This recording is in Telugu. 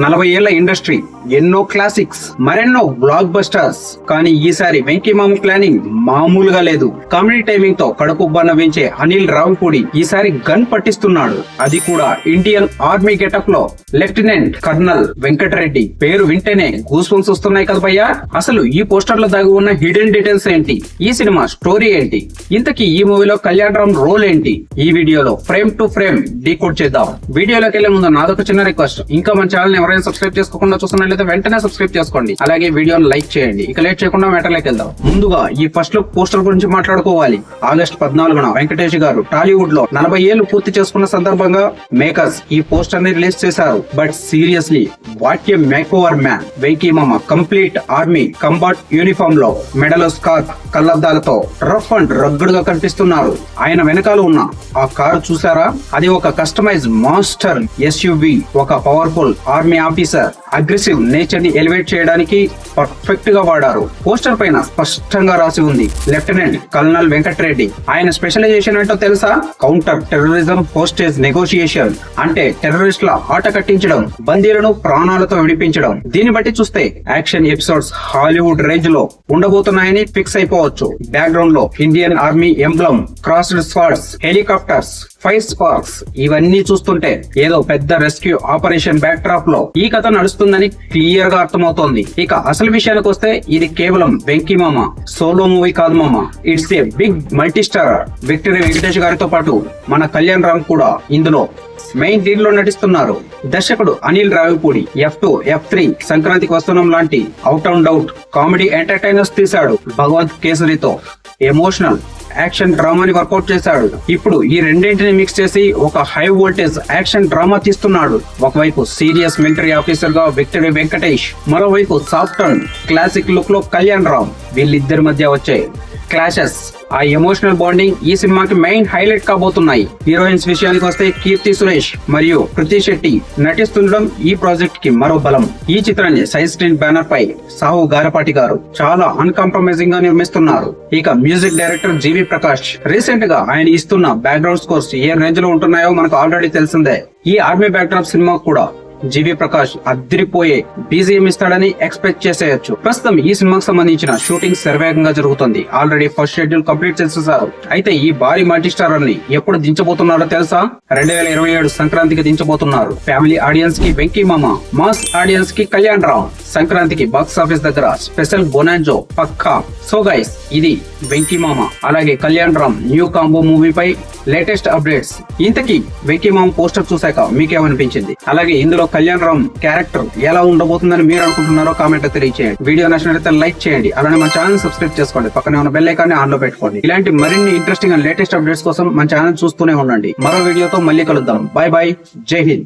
40 ఏళ్ల ఇండస్ట్రీ, ఎన్నో క్లాసిక్స్, మరెన్నో బ్లాక్ బస్టర్స్. కానీ ఈసారి వెంకీ మామ ప్లానింగ్ మామూలుగా లేదు. కామెడీ టైమింగ్ తో కడుపుబ్బ నవ్వించే అనిల్ రావిపూడి ఈసారి గన్ పట్టిస్తున్నాడు. అది కూడా ఇండియన్ ఆర్మీ గెటప్ లో. లెఫ్టినెంట్ కర్నల్ వెంకటరెడ్డి పేరు వింటేనే గూస్ బంప్స్ వస్తున్నాయి కదా భయ్యా. అసలు ఈ పోస్టర్ లో దాగి ఉన్న హిడెన్ డీటెయిల్స్ ఏంటి, ఈ సినిమా స్టోరీ ఏంటి, ఇంతకీ ఈ మూవీలో కళ్యాణ్ రామ్ రోల్ ఏంటి, ఈ వీడియోలో ఫ్రేమ్ టు ఫ్రేమ్ డీకోడ్ చేద్దాం. వీడియోలోకి వెళ్లే ముందు నాదొక చిన్న రిక్వెస్ట్, ఇంకా మన ఛానల్ ఎవరైనా సబ్స్క్రైబ్ చేసుకోకుండా చూస్తున్నట్లయితే వెంటనే సబ్స్క్రైబ్ చేసుకోండి. అలాగే వీడియోని లైక్ చేయండి. ఇక లేట్ చేయకుండా మ్యాటర్లోకి వెళ్దాం. ముందుగా ఈ ఫస్ట్ లుక్ పోస్టర్ గురించి మాట్లాడుకోవాలి. ఆగస్టు 14న వెంకటేష్ గారు టాలీవుడ్ లో 40 ఏళ్లు పూర్తి చేసుకున్న సందర్భంగా మేకర్స్ ఈ పోస్టర్ ని రిలీజ్ చేశారు. But seriously what a make over man. Venky మామ కంప్లీట్ ఆర్మీ కంబాట్ యూనిఫామ్ లో, మెడలో స్కార్ఫ్, కళ్లద్దాలతో రఫ్ అండ్ రగ్గుడ్ గా కనిపిస్తున్నారు. ఆయన వెనకాల ఉన్న ఆ కారు చూసారా, అది ఒక కస్టమైజ్ మాస్టర్ ఎస్యూవి. ఒక powerful army officer aggressive nature ని ఎలివేట్ చేయడానికి పర్ఫెక్ట్ గా వాడారు. పోస్టర్ పైన స్పష్టంగా రాసి ఉంది లెఫ్టినెంట్ కల్నల్ వెంకటరెడ్డి. ఆయన స్పెషలైజేషన్ ఏంటో తెలుసా? Counter terrorism hostage negotiation. అంటే టెర్రరిస్టుల ఆట కట్టించడం, బందీలను ప్రాణాలతో విడిపించడం. దీన్ని బట్టి చూస్తే యాక్షన్ ఎపిసోడ్స్ హాలీవుడ్ రేంజ్ లో ఉండబోతున్నాయని ఫిక్స్ అయిపోవచ్చు. బ్యాక్గ్రౌండ్ లో Indian army emblem, crossed swords, helicopters, fire sparks ఇవన్నీ చూస్తుంటే ఏదో పెద్ద రెస్క్యూ ఆపరేషన్ బ్యాక్ డ్రాప్ లో ఈ కథ నడుస్తుందని క్లియర్ గా అర్థమవుతోంది. ఇక అసలు విషయానికి వస్తే ఇది కేవలం వెంకీ మామ సోలో మూవీ కాదు మామ. It's a big multi star. Victory Venkatesh గారితో పాటు మన కళ్యాణ్ రామ్ కూడా ఇందులో మెయిన్ లీడ్ లో నటిస్తున్నారు. దర్శకుడు అనిల్ రావిపూడి F2, F3, సంక్రాంతికి వస్తున్నాం లాంటి out and out comedy entertainers తీశాడు. భగవంత్ కేసరితో ఎమోషనల్ యాక్షన్ డ్రామాని వర్కౌట్ చేశాడు. ఇప్పుడు ఈ రెండింటిని మిక్స్ చేసి ఒక హై వోల్టేజ్ యాక్షన్ డ్రామా తీస్తున్నాడు. ఒకవైపు సీరియస్ మిలిటరీ ఆఫీసర్ గా విక్టరీ వెంకటేష్, మరోవైపు సాఫ్ట్ అండ్ క్లాసిక్ లుక్ లో కళ్యాణ్ రామ్. వీళ్ళిద్దరి మధ్య వచ్చే క్లాషెస్, ఆ ఎమోషనల్ బాండింగ్ ఈ సినిమాకి మెయిన్ హైలైట్ కాబోతున్నాయి. హీరోయిన్స్ విషయానికి వస్తే కీర్తి సురేష్ మరియు కృతి శెట్టి నటిస్తుండడం ఈ ప్రాజెక్ట్ కి మరో బలం. ఈ చిత్రాన్ని సైజ్ స్క్రీన్ బ్యానర్ పై సాహు గారపాటి గారు చాలా అన్కాంప్రమైజింగ్ గా నిర్మిస్తున్నారు. ఇక మ్యూజిక్ డైరెక్టర్ జీవి ప్రకాష్. రీసెంట్ గా ఆయన ఇస్తున్న బ్యాక్గ్రౌండ్ స్కోర్స్ ఏ రేంజ్ లో ఉంటున్నాయో మనకు ఆల్రెడీ తెలిసిందే. ఈ ఆర్మీ బ్యాక్డ్రాప్ సినిమా కూడా జీవి ప్రకాష్ అద్దరిపోయే బీజిఎం ఇస్తాడని ఎక్స్పెక్ట్ చేసేయచ్చు. ప్రస్తుతం ఈ సినిమాకు సంబంధించిన షూటింగ్ శరవేగంగా జరుగుతుంది. ఆల్రెడీ ఫస్ట్ షెడ్యూల్ కంప్లీట్ చేసేసారు. అయితే ఈ భారీ మల్టీస్టారర్ ని ఎప్పుడు దించబోతున్నారో తెలుసా? 2027 సంక్రాంతికి దించబోతున్నారు. ఫ్యామిలీ ఆడియన్స్ కి వెంకీ మామ, మాస్ ఆడియన్స్ కి కళ్యాణ్ రామ్. సంక్రాంతికి బాక్స్ ఆఫీస్ దగ్గర స్పెషల్ బొనాంజో పక్కా. సో గైస్, ఇది వెంకీ మామ అలాగే కళ్యాణ్ రామ్ న్యూ కాంబో మూవీపై లేటెస్ట్ అప్డేట్స్. ఇంతకీ వెంకీ మామ పోస్టర్ చూసాక మీకేమనిపించింది? అలాగే ఇందులో కళ్యాణ్ రామ్ క్యారెక్టర్ ఎలా ఉండబోతుందని మీరు అనుకుంటున్నారో కామెంట్ తెలియచేయండి. వీడియో నచ్చినట్లయితే లైక్ చేయండి. అలానే మన ఛానల్ సబ్స్క్రైబ్ చేసుకోండి. పక్కనే ఉన్న బెల్ ఐకాన్ ని ఆన్ లో పెట్టుకోండి. ఇలాంటి మరిన్ని ఇంట్రెస్టింగ్ అండ్ లేటెస్ట్ అప్డేట్స్ కోసం మన ఛానల్ చూస్తూనే ఉండండి. మరో వీడియోతో మళ్ళీ కలుద్దాం. బై బై, జై హింద్.